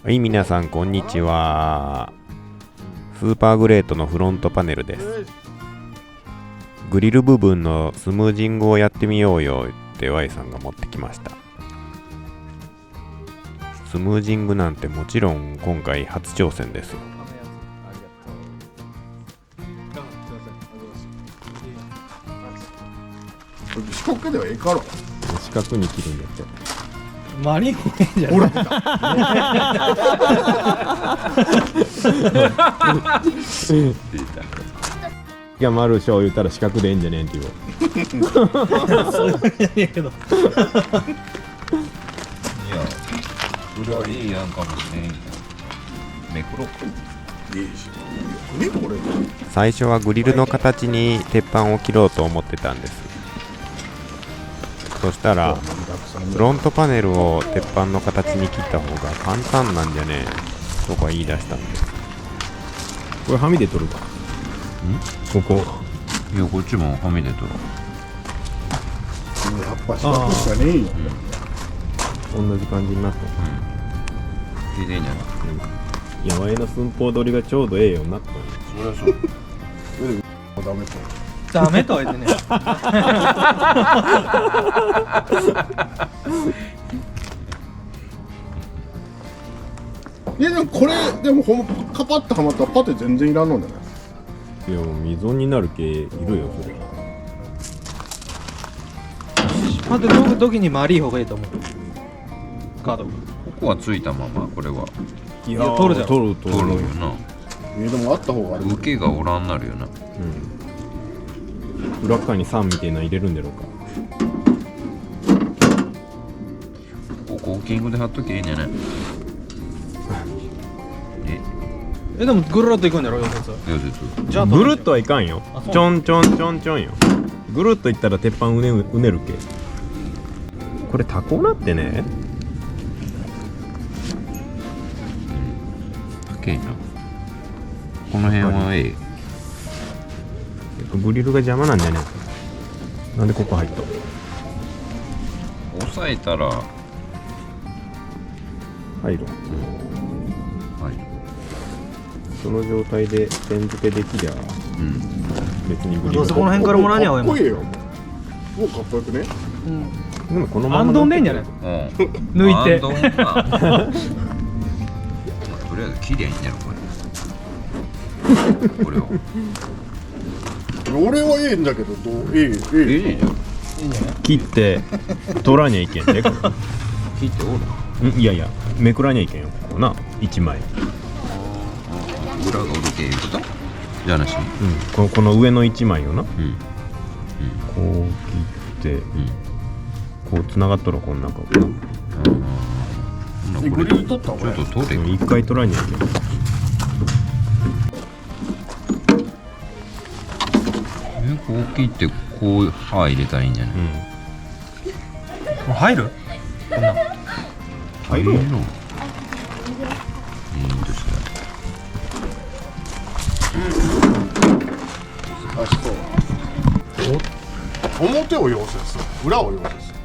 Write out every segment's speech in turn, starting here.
はい、皆さんこんにちは。スーパーグレートのフロントパネルです。グリル部分のスムージングをやってみようよって Y さんが持ってきました。スムージングなんてもちろん今回初挑戦ですよ。四角ではええかろ。四角に切るんだって。マリンもええんじゃない。ほら出た。いや、丸小言ったら四角でええんじゃねえんって言う。そういうわけじゃねえけど。いや、それはいいやんかもしれんけど。めくろうか。いいし。よくねこれ。最初はグリルの形に鉄板を切ろうと思ってたんです。そしたらフロントパネルを鉄板の形に切った方が簡単なんじゃねえとか言い出したんです。これはみ出とるか。ここ。いや、こっちもはみ出とる。やっぱ四角しかねえよ。同じ感じになった。いいでいいんじゃない。いや、ワイの寸法取りがちょうどええようになった。そりゃそう。ダメか。ダメとは言ってね。いやでもこれでもカパッとはまったらパテ全然いらんのじゃない。いや、もう溝になる系いるよ、それ。あとどく時に丸い方がいいと思う。カード。ここはついたまま、これは。いや取るじゃん取る取るよな。でもあった方がある。受けがおらんなるよな。裏側に3みたいなの入れるんだろうか。ここコーキングで貼っときゃいいんじゃない。でもぐるっといくんだろ、溶接。溶接。じゃあぐるっとはいかんよあ。そうちょんちょんちょんちょんよ。ぐるっといったら鉄板うねるけ。これタコなってね。高いな。この辺はええ。グリルが邪魔なんじゃねえ。なんでここ入った。押さえたら、入る。はい。その状態で点付けできりゃ別にグリル。どうせこの辺からもらうにゃおいもん。かっこいいよ。もうかっこよくね。でもこのままアンドンでんじゃない。うん。抜いてとりあえず綺麗にねるこれ。これを。俺はええんだけどどうええいいじゃん。切って取らにゃいけんね。こ切っておる。れいやいや、めくらにゃいけんよ。ここな1枚。裏がおるけいうことじゃあなしに。この上の1枚よな。こうん。う切ってうん。こうつながっとるこん中えグリル取った方ちょっがいい。と取れよ。一回取らにゃいけん。こう切ってこう刃入れたらいいんじゃない。もう入る？入る。いいんですか。あ、そう。表を溶接する。裏を溶接する。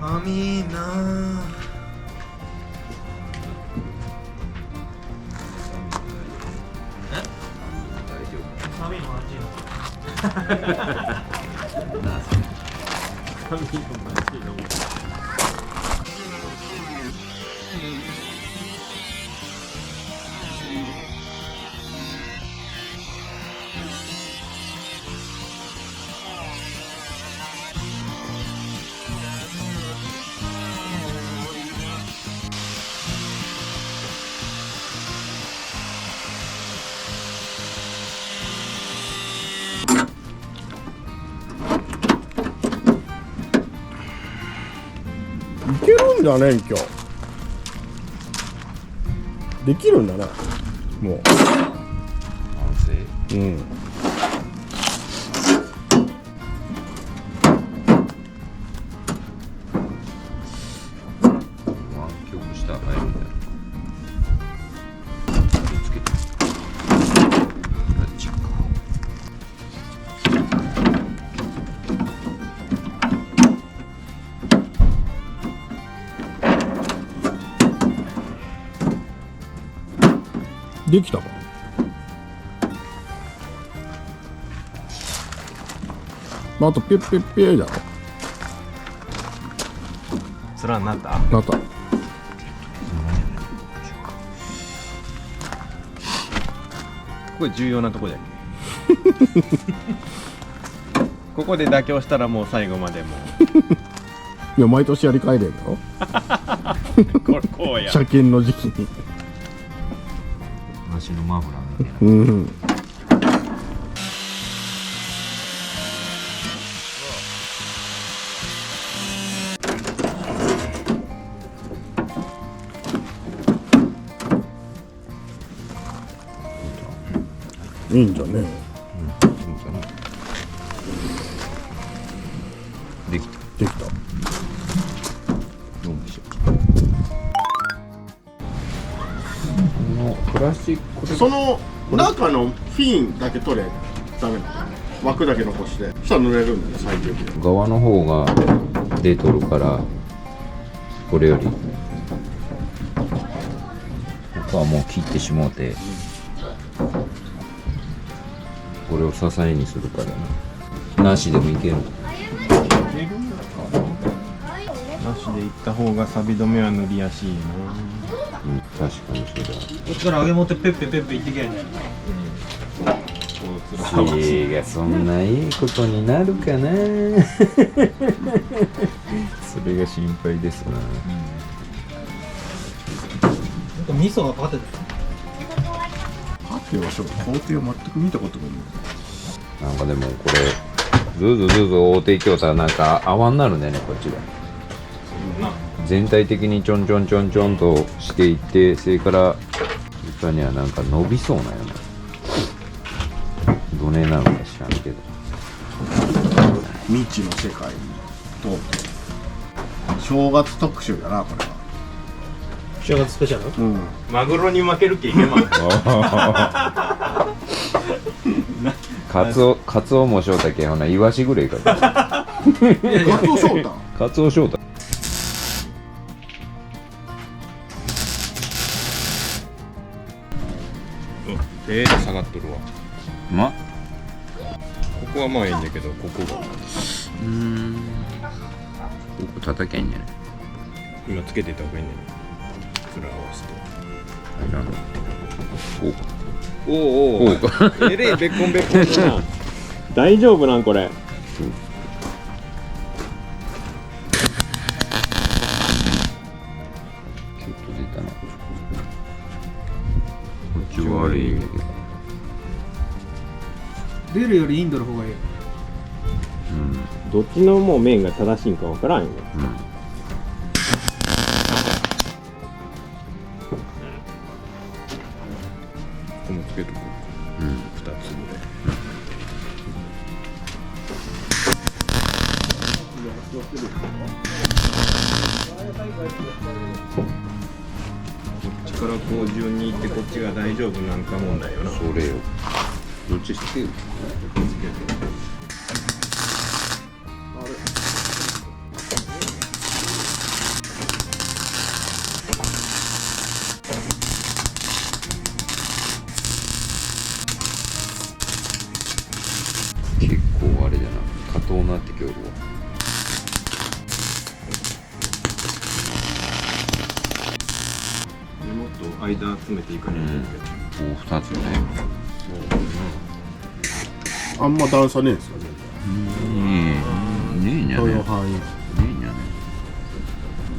アミーナー。サミーの話いけるんだね今日。できるんだね。も完成。う。うん。湾曲したら入るんだよ。つけて。ラッチか。できたか。あとピュッピュッピュだろ。面になった。なった。これ重要なとこじゃんここで妥協したらもう最後までもいや毎年やり替えれんだろ。うこれこうや車検の時期に。私のマフラーみたいな。うん。いいんじゃね。できた。できた。どうでしょう。このプラスチックでその中のフィンだけ取れダメなの。枠だけ残して。そしたら塗れるんだよ最低限。側の方が出とるからこれより他はもう切ってしもうてこれを支えにするからな。なしでもいける。なしでいった方が錆止めは塗りやすいな。うん、確かにそうだ。こっちから揚げ持ってペッペペッペ言ってけやねん。いやそんないいことになるかなそれが心配ですな。なんか味噌がパテだ。パテはそう工程を全く見たことがない。なんかでもこれずーず大手京太なんか泡になるねこっちが。全体的にちょんちょんちょんちょんとしていってそれから床にはなんか伸びそうなよね。どねなのか知らんけど。未知の世界と正月特集だなこれは。正月スペシャル。うん。マグロに負けるけいけまんカツオもしょうたけほなイワシぐらいか。ガトー翔太。カツオしょうた。下がっとるわ。まここはまあいいんだけど、ここがここ叩きゃいいんじゃない。今つけてた方がいいね。裏合わせて。おおおえれえべっこんべっこんだな。大丈夫なんこれ。ちょっと出たな。こっちは悪いんだけど。出るよりインドの方がいいよ。どっちのもう面が正しいんかわからんよ。ここもつけとく。2つぐらい。こっちからこう順に行ってこっちが大丈夫なんか問題よな。それよ。どっちしてる。結構あれだな。加藤なってきょるわ。もっと間詰めていかないといけない。こう2つね。あんま段差ねえんすかね。ねえんじゃね許容範囲。えんじゃね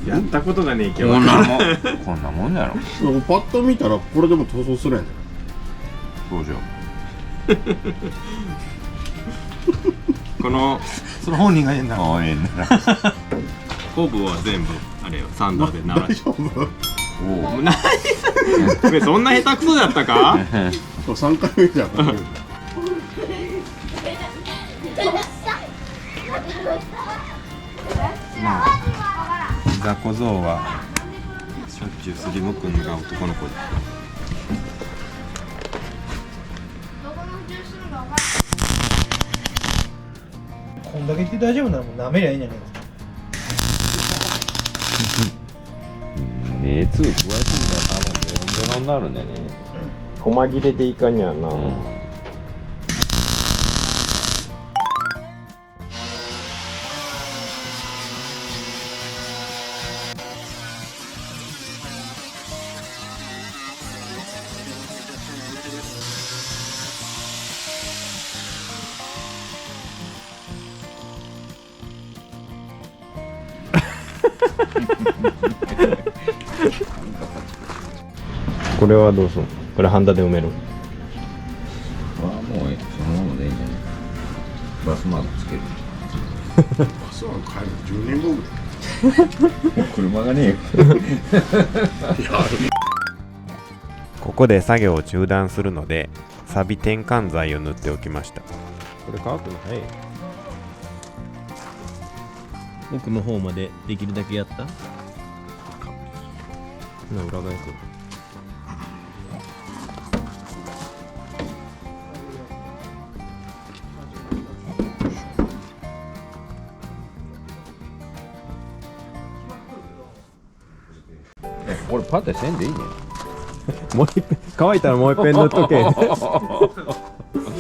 やったことがねえけど。こんなもんこんなもんやろ。パッと見たらこれでも塗装するやんじゃそうじゃ。このその本人が言うんだ。ああええなら。後部は全部あれよサンダーで鳴らし大丈夫。おお。ないそんな下手くそだったか。 3回目じゃん。ザ小僧はしょっちゅうすりむくんが男の子で。こんだけ言って大丈夫ならもう舐めりゃいいんじゃないですか。熱詳しいんだ多分ベロンベロンになるんだよね。細切れでいかにゃな、これはどうすんの？これハンダで埋める？もうそのままでいいんじゃない？バスマークつける。バスは帰る10年後ぐらい。車がねえよ。ここで作業を中断するので錆転換剤を塗っておきました。これ乾くの早い。奥の方までできるだけやった？裏返す。これパテせんでいいね。もう一遍乾いたらもう一遍塗っとけ。埋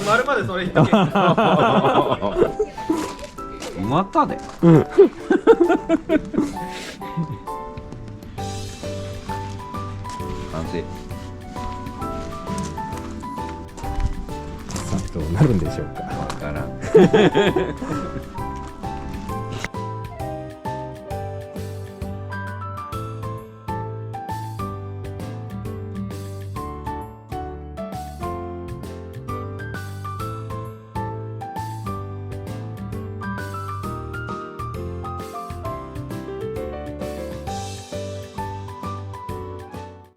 まるまでそれ言っとけ。埋まったで。完成。さあどうなるんでしょうか。わからん。